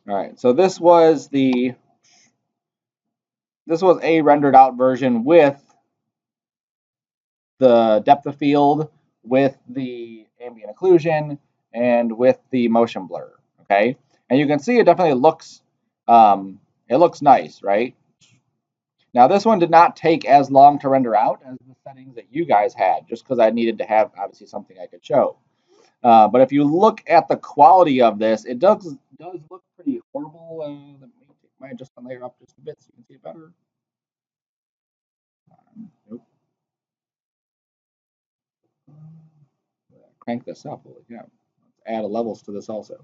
All right, so this was a rendered out version with the depth of field, with the ambient occlusion, and with the motion blur. Okay, and you can see it definitely looks nice, right? Now this one did not take as long to render out as the settings that you guys had, just because I needed to have obviously something I could show. But if you look at the quality of this, it does look pretty horrible. Let me take my adjustment layer up just a bit so you can see it better. Nope. Crank this up. Holy cow. Let's add levels to this also,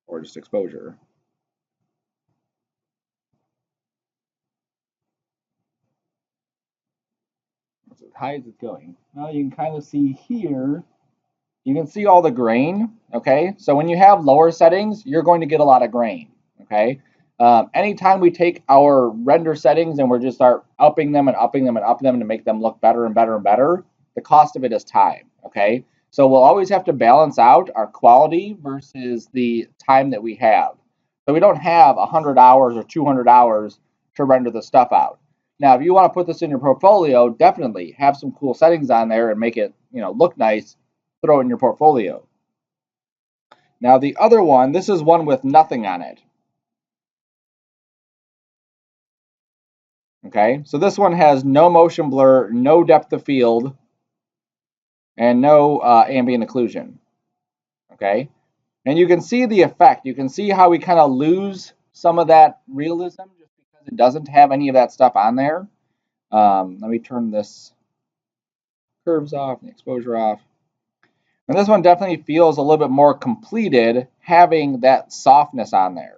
or just exposure. That's as high as it's going. Now you can kind of see here. You can see all the grain. Okay, so when you have lower settings, you're going to get a lot of grain. Okay, anytime we take our render settings and we're just start upping them and upping them and upping them to make them look better and better and better, the cost of it is time. Okay, so we'll always have to balance out our quality versus the time that we have. So we don't have 100 hours or 200 hours to render the stuff out. Now, if you want to put this in your portfolio, definitely have some cool settings on there and make it, look nice. Throw it in your portfolio. Now, the other one, this is one with nothing on it. Okay, so this one has no motion blur, no depth of field, and no ambient occlusion. Okay, and you can see the effect. You can see how we kind of lose some of that realism just because it doesn't have any of that stuff on there. Let me turn this curves off and the exposure off. And this one definitely feels a little bit more completed having that softness on there.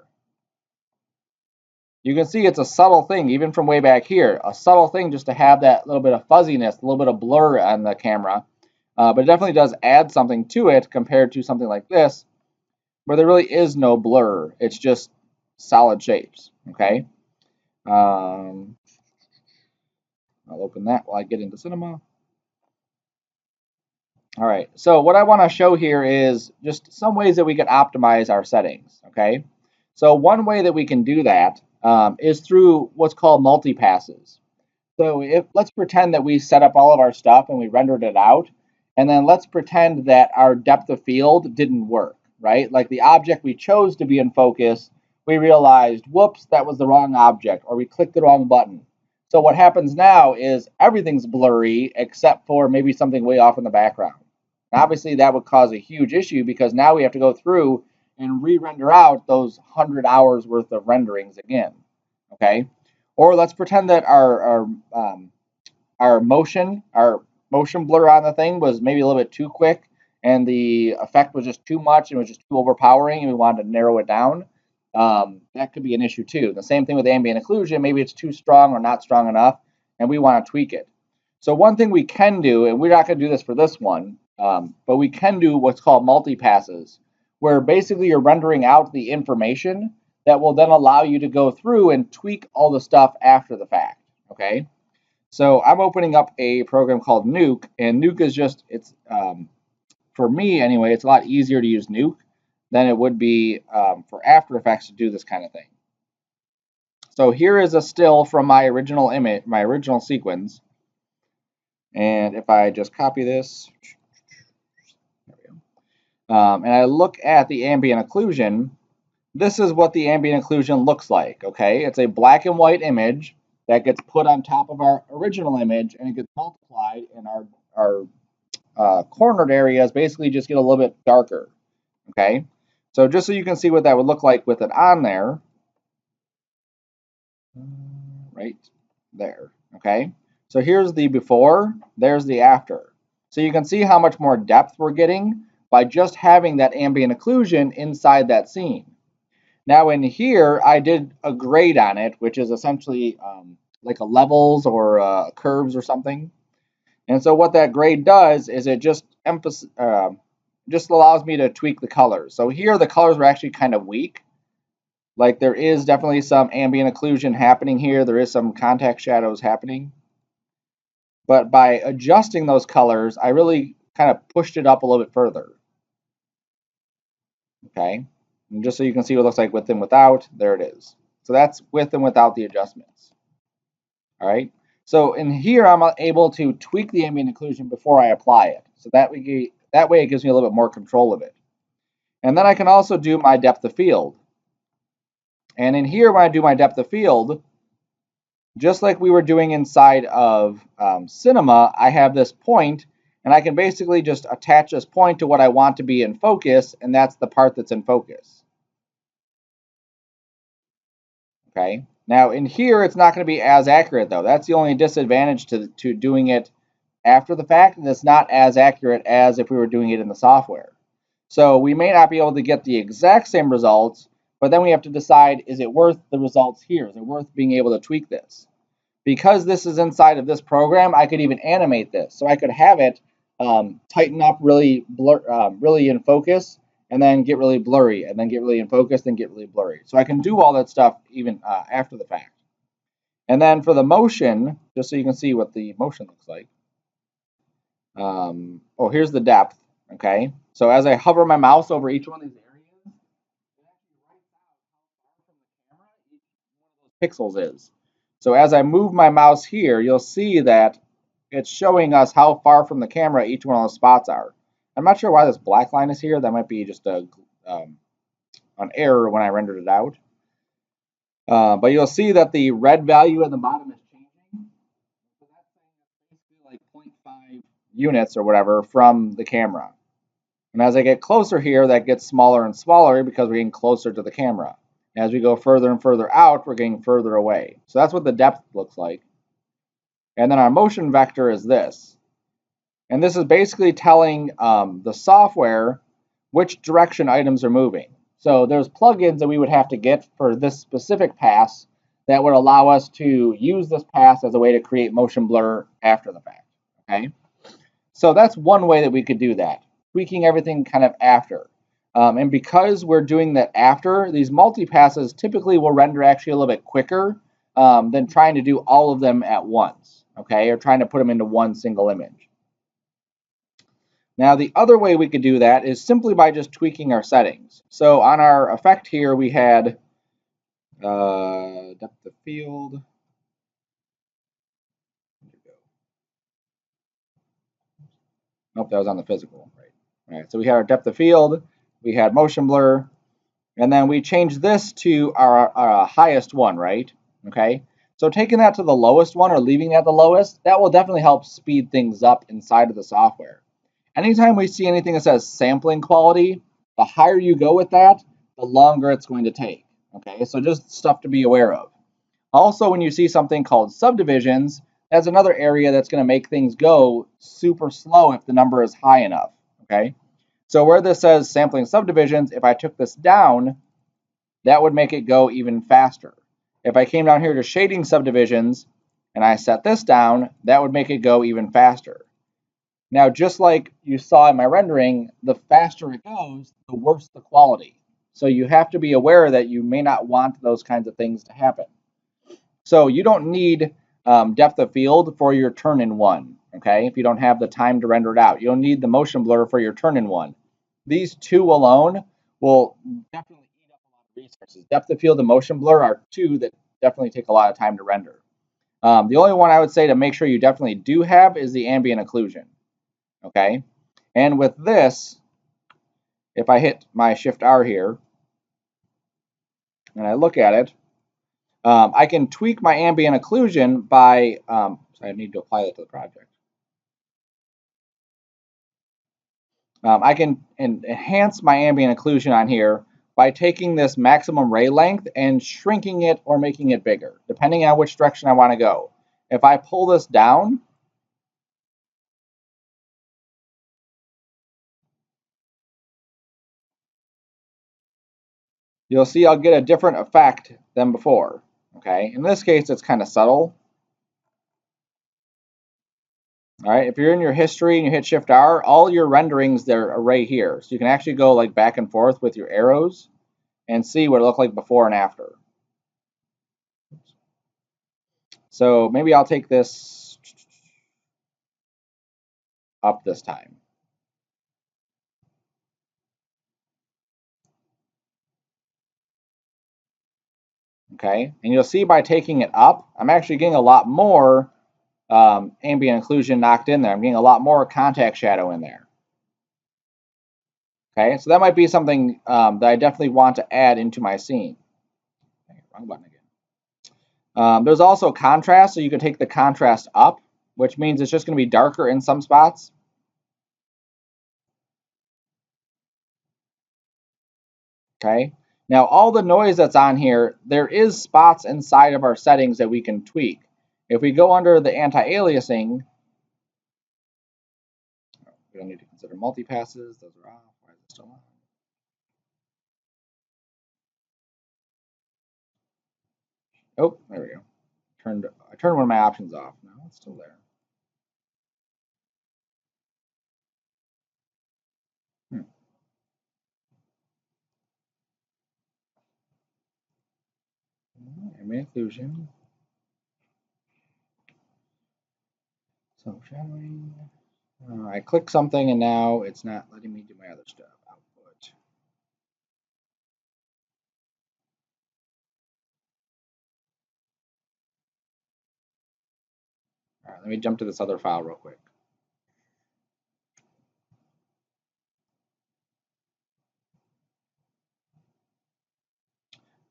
You can see it's a subtle thing, even from way back here, a subtle thing just to have that little bit of fuzziness, a little bit of blur on the camera. But it definitely does add something to it compared to something like this, where there really is no blur. It's just solid shapes, okay? I'll open that while I get into cinema. All right, so what I want to show here is just some ways that we can optimize our settings, okay? So one way that we can do that is through what's called multi-passes. So let's pretend that we set up all of our stuff and we rendered it out, and then let's pretend that our depth of field didn't work, right? Like the object we chose to be in focus, we realized, whoops, that was the wrong object, or we clicked the wrong button. So what happens now is everything's blurry except for maybe something way off in the background. Obviously, that would cause a huge issue because now we have to go through and re-render out those 100 hours worth of renderings again. Okay, or let's pretend that our motion blur on the thing was maybe a little bit too quick, and the effect was just too much and it was just too overpowering, and we wanted to narrow it down. That could be an issue too. The same thing with ambient occlusion. Maybe it's too strong or not strong enough, and we want to tweak it. So one thing we can do, and we're not going to do this for this one, but we can do what's called multi-passes, where basically you're rendering out the information that will then allow you to go through and tweak all the stuff after the fact. Okay, so I'm opening up a program called Nuke, and Nuke is just for me anyway, it's a lot easier to use Nuke than it would be for After Effects to do this kind of thing. So here is a still from my original image, my original sequence. And if I just copy this, there we go, and I look at the ambient occlusion, this is what the ambient occlusion looks like. Okay, it's a black and white image that gets put on top of our original image, and it gets multiplied, and our cornered areas basically just get a little bit darker. Okay, so just so you can see what that would look like with it on there, right there. Okay, so here's the before, there's the after. So you can see how much more depth we're getting by just having that ambient occlusion inside that scene. Now in here, I did a grade on it, which is essentially like a levels or curves or something. And so what that grade does is it just allows me to tweak the colors. So here the colors were actually kind of weak. Like there is definitely some ambient occlusion happening here. There is some contact shadows happening. But by adjusting those colors, I really kind of pushed it up a little bit further. Okay. And just so you can see what it looks like with and without, there it is. So that's with and without the adjustments. All right. So in here, I'm able to tweak the ambient occlusion before I apply it. So that way it gives me a little bit more control of it. And then I can also do my depth of field. And in here, when I do my depth of field, just like we were doing inside of Cinema, I have this point, and I can basically just attach this point to what I want to be in focus, and that's the part that's in focus. Okay. Now in here, it's not going to be as accurate though. That's the only disadvantage to doing it after the fact, and it's not as accurate as if we were doing it in the software. So we may not be able to get the exact same results, but then we have to decide, is it worth the results here? Is it worth being able to tweak this? Because this is inside of this program, I could even animate this. So I could have it tighten up really really in focus, and then get really blurry, and then get really in focus, then get really blurry. So I can do all that stuff even after the fact. And then for the motion, just so you can see what the motion looks like. Oh, here's the depth. Okay, so as I hover my mouse over each one of these areas, it actually writes out how far from the camera each one of those pixels is. So as I move my mouse here, you'll see that it's showing us how far from the camera each one of those spots are. I'm not sure why this black line is here. That might be just an error when I rendered it out. But you'll see that the red value at the bottom is changing. So that's basically like 0.5 units or whatever from the camera. And as I get closer here, that gets smaller and smaller because we're getting closer to the camera. As we go further and further out, we're getting further away. So that's what the depth looks like. And then our motion vector is this. And this is basically telling the software which direction items are moving. So there's plugins that we would have to get for this specific pass that would allow us to use this pass as a way to create motion blur after the fact. Okay, so that's one way that we could do that, tweaking everything kind of after. And because we're doing that after, these multi-passes typically will render actually a little bit quicker than trying to do all of them at once, okay, or trying to put them into one single image. Now, the other way we could do that is simply by just tweaking our settings. So on our effect here, we had depth of field. Nope, that was on the physical. Right. All right. So we had our depth of field, we had motion blur, and then we changed this to our highest one, right? Okay. So taking that to the lowest one or leaving that the lowest, that will definitely help speed things up inside of the software. Anytime we see anything that says sampling quality, the higher you go with that, the longer it's going to take. Okay, so just stuff to be aware of. Also, when you see something called subdivisions, that's another area that's going to make things go super slow if the number is high enough. Okay, so where this says sampling subdivisions, if I took this down, that would make it go even faster. If I came down here to shading subdivisions and I set this down, that would make it go even faster. Now, just like you saw in my rendering, the faster it goes, the worse the quality. So you have to be aware that you may not want those kinds of things to happen. So you don't need depth of field for your turn-in-one, okay? If you don't have the time to render it out. You don't need the motion blur for your turn-in-one. These two alone will definitely eat up a lot of resources. Depth of field and motion blur are two that definitely take a lot of time to render. The only one I would say to make sure you definitely do have is the ambient occlusion. Okay, and with this, if I hit my Shift R here and I look at it, I can tweak my ambient occlusion by, so I need to apply that to the project. I can enhance my ambient occlusion on here by taking this maximum ray length and shrinking it or making it bigger, depending on which direction I want to go. If I pull this down, you'll see I'll get a different effect than before. Okay, in this case, it's kind of subtle. All right, if you're in your history and you hit Shift R, all your renderings they're right here. So you can actually go like back and forth with your arrows and see what it looked like before and after. So maybe I'll take this up this time. Okay, and you'll see by taking it up, I'm actually getting a lot more ambient occlusion knocked in there. I'm getting a lot more contact shadow in there. Okay, so that might be something that I definitely want to add into my scene. Okay, wrong button again. There's also contrast, so you can take the contrast up, which means it's just going to be darker in some spots. Okay, now all the noise that's on here, there is spots inside of our settings that we can tweak. If we go under the anti-aliasing, we don't need to consider multi-passes, those are off. Why is it still on? Oh, there we go. I turned one of my options off. No, it's still there. Ambient occlusion. So shadowing. I click something and now it's not letting me do my other stuff. Output. All right, let me jump to this other file real quick.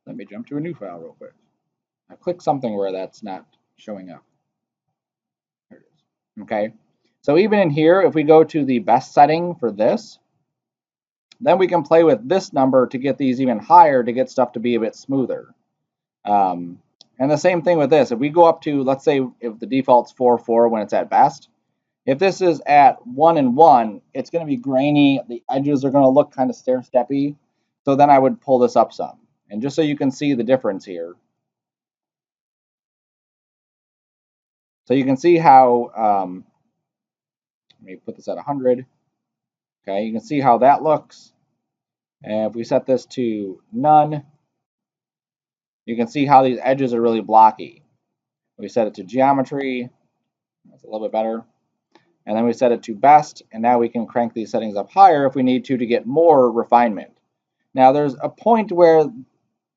Let me jump to a new file real quick. I click something where that's not showing up. There it is. Okay. So even in here, if we go to the best setting for this, then we can play with this number to get these even higher to get stuff to be a bit smoother. And the same thing with this. If we go up to, let's say if the default's 4:4 when it's at best, if this is at 1 and 1, it's going to be grainy. The edges are going to look kind of stair-steppy. So then I would pull this up some. And just so you can see the difference here. So you can see how, let me put this at 100. Okay, you can see how that looks. And if we set this to none, you can see how these edges are really blocky. We set it to geometry. That's a little bit better. And then we set it to best, and now we can crank these settings up higher if we need to get more refinement. Now there's a point where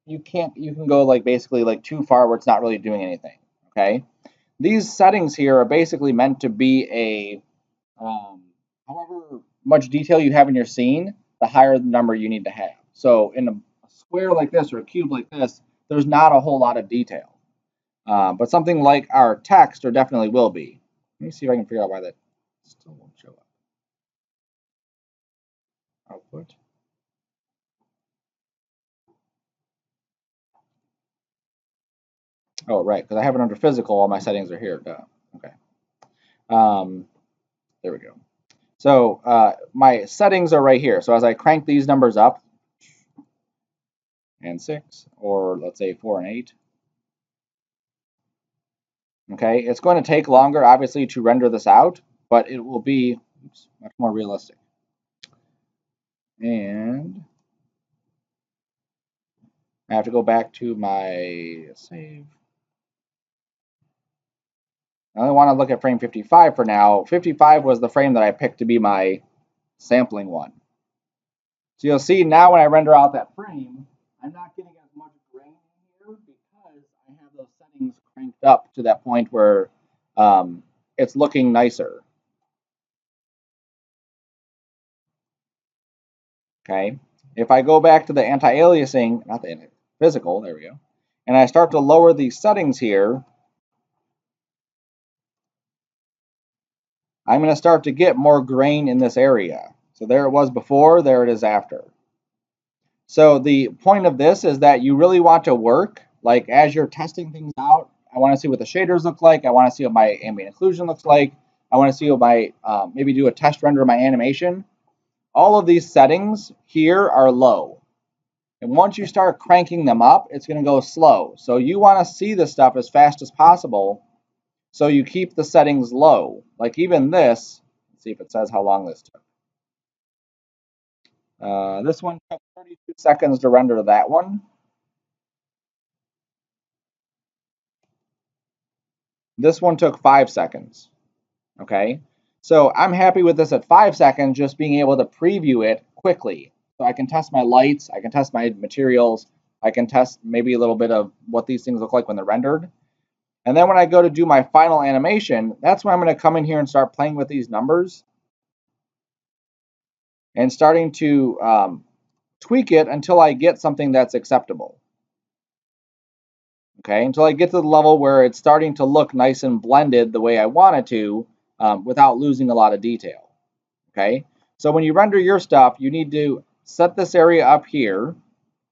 you can go like basically like too far where it's not really doing anything. Okay, these settings here are basically meant to be a however much detail you have in your scene, the higher the number you need to have. So in a square like this or a cube like this, there's not a whole lot of detail. But something like our text, there definitely will be. Let me see if I can figure out why that still won't show up. Output. Oh, right, because I have it under physical. All my settings are here. Duh. Okay. There we go. So my settings are right here. So as I crank these numbers up, and 6, or let's say 4 and 8, okay, it's going to take longer, obviously, to render this out, but it will be much more realistic. And I have to go back to my save. I only want to look at frame 55 for now. 55 was the frame that I picked to be my sampling one. So you'll see now when I render out that frame, I'm not getting as much grain in here because I have those settings cranked up to that point where it's looking nicer. Okay. If I go back to the anti-aliasing, not the physical, there we go, and I start to lower these settings here, I'm going to start to get more grain in this area. So there it was before, there it is after. So the point of this is that you really want to work, like as you're testing things out, I want to see what the shaders look like, I want to see what my ambient occlusion looks like, I want to see what my, maybe do a test render of my animation. All of these settings here are low. And once you start cranking them up, it's going to go slow. So you want to see this stuff as fast as possible. So you keep the settings low. Like even this, let's see if it says how long this took. This one took 32 seconds to render that one. This one took 5 seconds. Okay. So I'm happy with this at 5 seconds, just being able to preview it quickly. So I can test my lights, I can test my materials. I can test maybe a little bit of what these things look like when they're rendered. And then when I go to do my final animation, that's when I'm going to come in here and start playing with these numbers and starting to tweak it until I get something that's acceptable. Okay, until I get to the level where it's starting to look nice and blended the way I want it to without losing a lot of detail. Okay, so when you render your stuff, you need to set this area up here,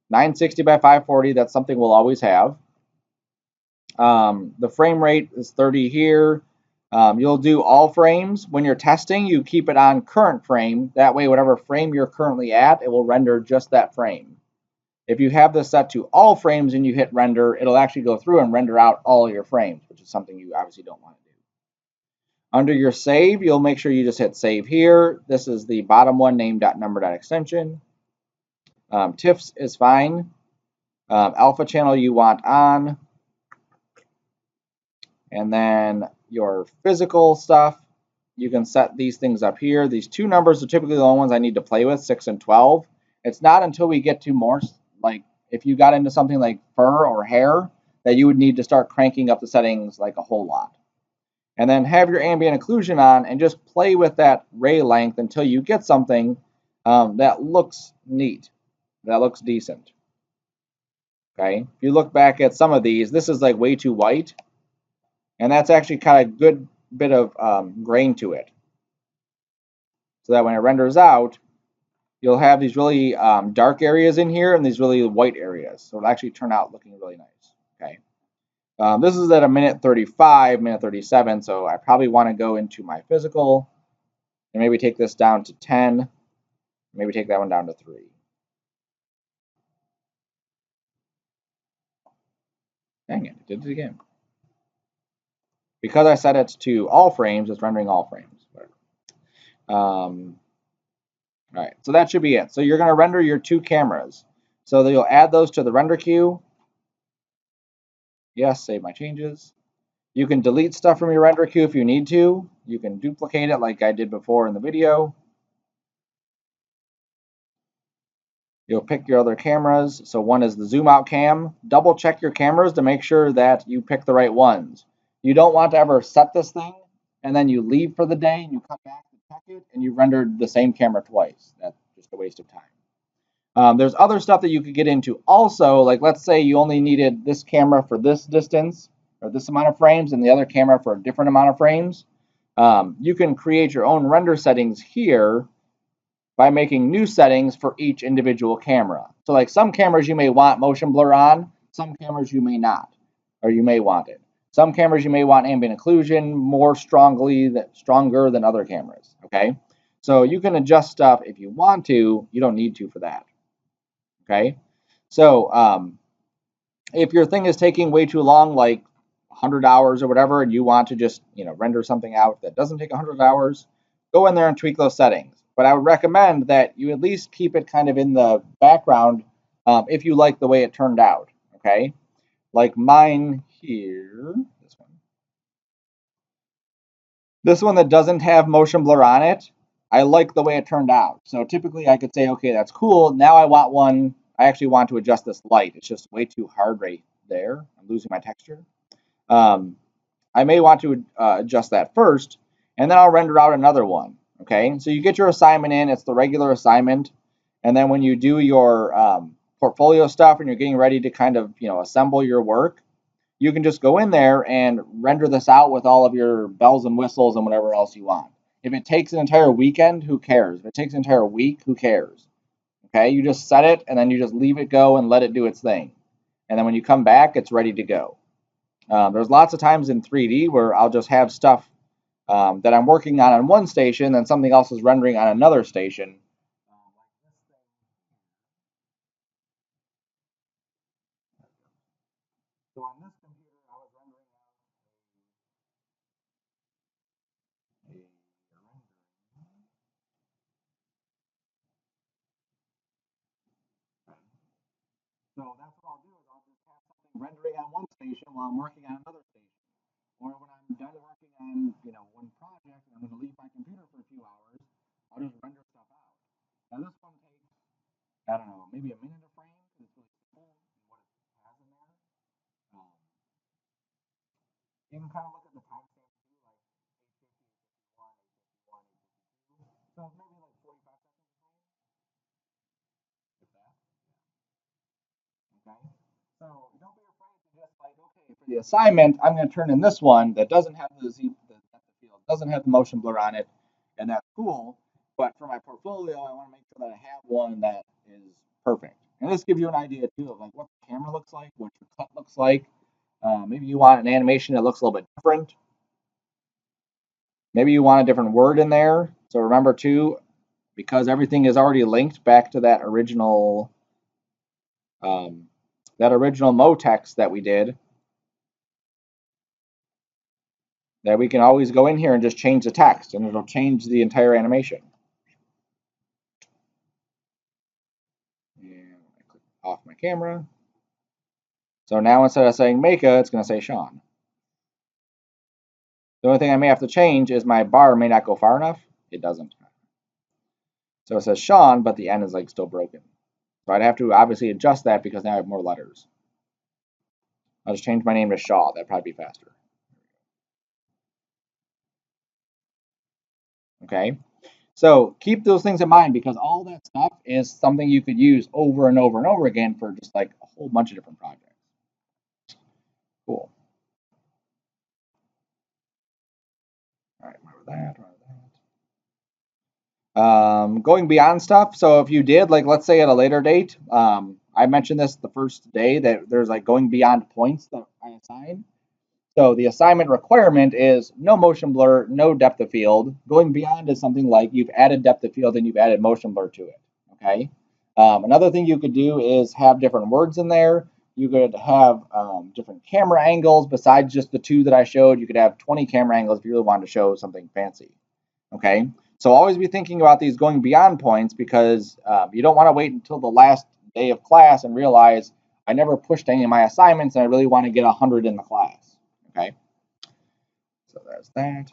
960 by 540, that's something we'll always have. The frame rate is 30 here. You'll do all frames. When you're testing, you keep it on current frame. That way, whatever frame you're currently at, it will render just that frame. If you have this set to all frames and you hit render, it'll actually go through and render out all your frames, which is something you obviously don't want to do. Under your save, you'll make sure you just hit save here. This is the bottom one, name.number.extension. TIFFs is fine. Alpha channel you want on. And then your physical stuff, you can set these things up here. These two numbers are typically the only ones I need to play with, 6 and 12. It's not until we get to more, like if you got into something like fur or hair, that you would need to start cranking up the settings like a whole lot. And then have your ambient occlusion on and just play with that ray length until you get something that looks neat, that looks decent. Okay, if you look back at some of these, this is like way too white. And that's actually kind of a good bit of grain to it. So that when it renders out, you'll have these really dark areas in here and these really white areas. So it'll actually turn out looking really nice. Okay. This is at a minute 35, minute 37. So I probably want to go into my physical and maybe take this down to 10. Maybe take that one down to 3. Dang it, I did it again. Because I set it to all frames, it's rendering all frames. All right, so that should be it. So you're going to render your 2 cameras. So you'll add those to the render queue. Yes, save my changes. You can delete stuff from your render queue if you need to. You can duplicate it like I did before in the video. You'll pick your other cameras. So one is the zoom out cam. Double check your cameras to make sure that you pick the right ones. You don't want to ever set this thing and then you leave for the day and you come back to check it and you rendered the same camera twice. That's just a waste of time. There's other stuff that you could get into also, like let's say you only needed this camera for this distance or this amount of frames and the other camera for a different amount of frames. You can create your own render settings here by making new settings for each individual camera. So like some cameras you may want motion blur on, some cameras you may not, or you may want it. Some cameras you may want ambient occlusion more stronger than other cameras, okay? So you can adjust stuff if you want to, you don't need to for that, okay? So if your thing is taking way too long, like 100 hours or whatever, and you want to just render something out that doesn't take 100 hours, go in there and tweak those settings. But I would recommend that you at least keep it kind of in the background if you like the way it turned out, okay? Like mine here, this one that doesn't have motion blur on it, I like the way it turned out. So typically I could say, okay, that's cool. Now I actually want to adjust this light. It's just way too hard right there. I'm losing my texture. I may want to adjust that first, and then I'll render out another one. Okay, so you get your assignment in. It's the regular assignment, and then when you do your portfolio stuff and you're getting ready to kind of assemble your work, you can just go in there and render this out with all of your bells and whistles and whatever else you want. If it takes an entire weekend, who cares? If it takes an entire week, who cares? Okay, you just set it and then you just leave it go and let it do its thing, and then when you come back, it's ready to go. There's lots of times in 3D where I'll just have stuff that I'm working on one station and something else is rendering on another station. So on this computer, I was rendering out a So that's what I'll do is I'll just have something rendering on one station while I'm working on another station. Or when I'm done working on one project and I'm going to leave my computer for a few hours, I'll just render stuff out. Now this one takes, I don't know, maybe a minute of frame because it's really simple. You can kind of look at the timestamp too, like 850, 851, 851, 852. So maybe like 45 seconds between. If that. Okay. So don't be afraid to just like, okay, for the assignment, I'm going to turn in this one that doesn't have the depth of field, doesn't have the motion blur on it, and that's cool. But for my portfolio, I want to make sure that I have one that is perfect. And this gives you an idea too of like what the camera looks like, what your cut looks like. Maybe you want an animation that looks a little bit different. Maybe you want a different word in there. So remember too, because everything is already linked back to that original mo text that we did, that we can always go in here and just change the text, and it'll change the entire animation. And I click off my camera. So now instead of saying Maka, it's going to say Sean. The only thing I may have to change is my bar may not go far enough. It doesn't. So it says Sean, but the N is like still broken. So I'd have to obviously adjust that because now I have more letters. I'll just change my name to Shaw. That'd probably be faster. Okay. So keep those things in mind because all that stuff is something you could use over and over and over again for just like a whole bunch of different projects. Cool. All right, remember that. Going beyond stuff. So if you did, like, let's say at a later date, I mentioned this the first day that there's like going beyond points that I assign. So the assignment requirement is no motion blur, no depth of field. Going beyond is something like you've added depth of field and you've added motion blur to it. Okay. Another thing you could do is have different words in there. You could have different camera angles besides just the 2 that I showed. You could have 20 camera angles if you really wanted to show something fancy. Okay. So always be thinking about these going beyond points because you don't want to wait until the last day of class and realize I never pushed any of my assignments and I really want to get 100 in the class. Okay. So there's that.